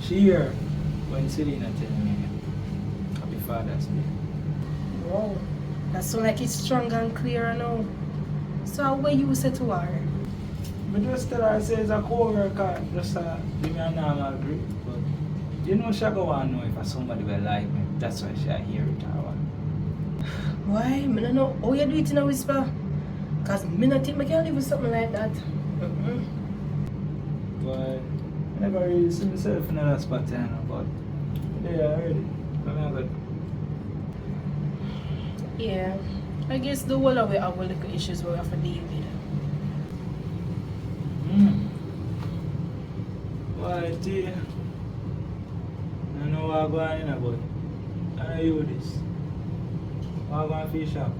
She here when Selena telling me Happy Father's Day. Wow, that sound like it's strong and clear now. So what you say to her? I just tell her, say it's a co-worker, just give me a normal greet. But you know, she go want to know if somebody will like me. That's why she hear it or what. Why? I don't know how you do it in a whisper. Because I don't think I can live with something like that. But I never really see myself in that spot, you know, but yeah, already. I'm good. Yeah, I guess the whole of it have little issues we have to deal with. Why, dear? I know what I'm going in about. I know you this. What I'm going to fish up.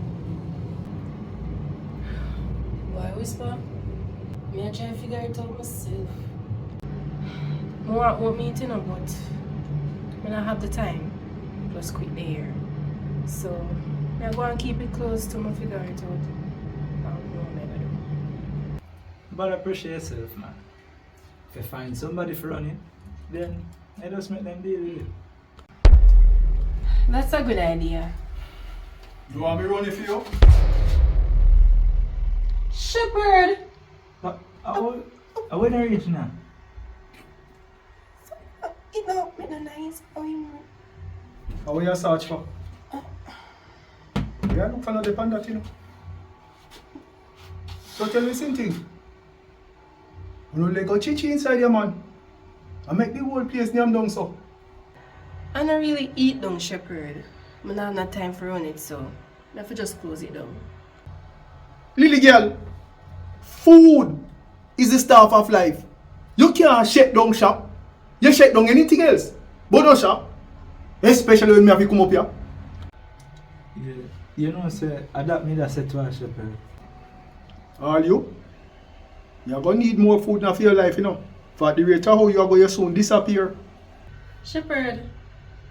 Why whisper? Me I try to figure it out myself. I want one meeting but I don't have the time. Plus quit the year. So I go and keep it close to me figure it out. I don't know what I do. But appreciate yourself, man. If you find somebody for running, then I just make them deal with it. That's a good idea. You want me running for you? Shepherd! But I wouldn't reach now. You know, me no nice. How will you search for? Yeah, look for no depend that, you know. So tell me something. You know, like a chichi inside your man. I make the whole place name down so. I don't really eat down shepherd. I don't have no time for run it, so I have to just close it down. Lily girl, food is the staff of life. You can't shut down shop. You shut down anything else. But no shop. Especially when me have to come up here. Yeah. You know, say, adapt me that set to a shepherd. All you? You're going to need more food now for your life, you know. For the rate of how you are going to soon disappear. Shepherd,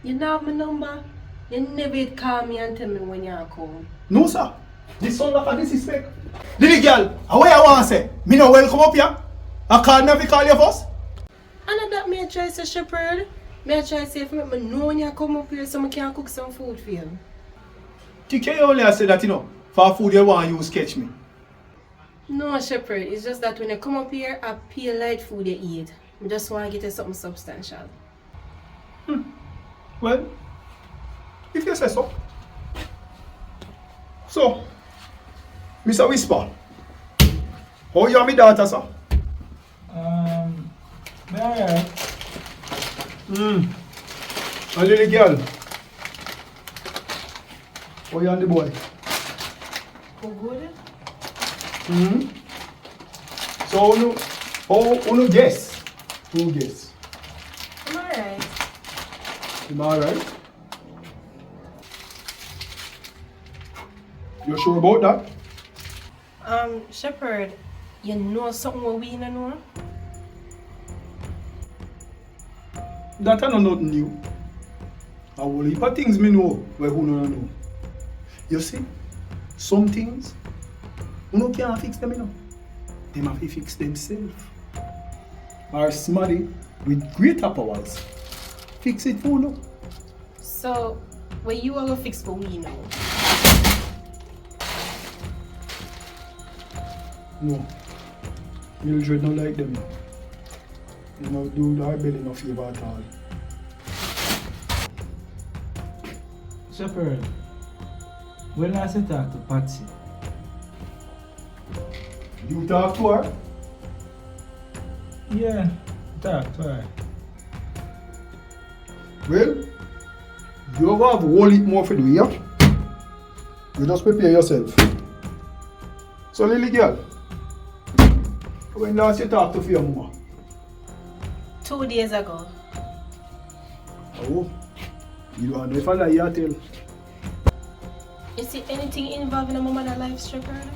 you know have my number? You never call me and tell me when you're coming. No, sir. This sound like a disrespect. Lily girl, what you want to say? Me no welcome up here? I can't never call you first? And that me I try to say shepherd. Me I try to say if me know when you come up here so I can cook some food for you. TK only say that, you know, for food you want to use catch me. No, shepherd. It's just that when you come up here, I pay light food you eat. I just want to get you something substantial. Well, if you say so. So, Mr. Whisper, how you and my daughter, sir? Me alright. A little girl. How you and the boy? How good? So, who guess? Who guess? I'm alright. Am I alright? You sure about that? Shepherd, you know something what we don't know? That I know nothing new. A whole heap of things me know where who don't know. You see, some things, you can't fix them, you know. They have to fix themselves. Or somebody with greater powers fix it for you. So, what you are going to fix for we now? No. Mildred don't like them. You know, do the belly no favor at all. Shepherd, when I say talk to Patsy, You talk to her? yeah, talk to her. Well, you have a whole heap more for do, yeah? You just prepare yourself. So, Lily girl, when last you talk to your mama? 2 days ago. Oh, you don't know if I lie, you tell. You see anything involved in a mother's life, shepherd?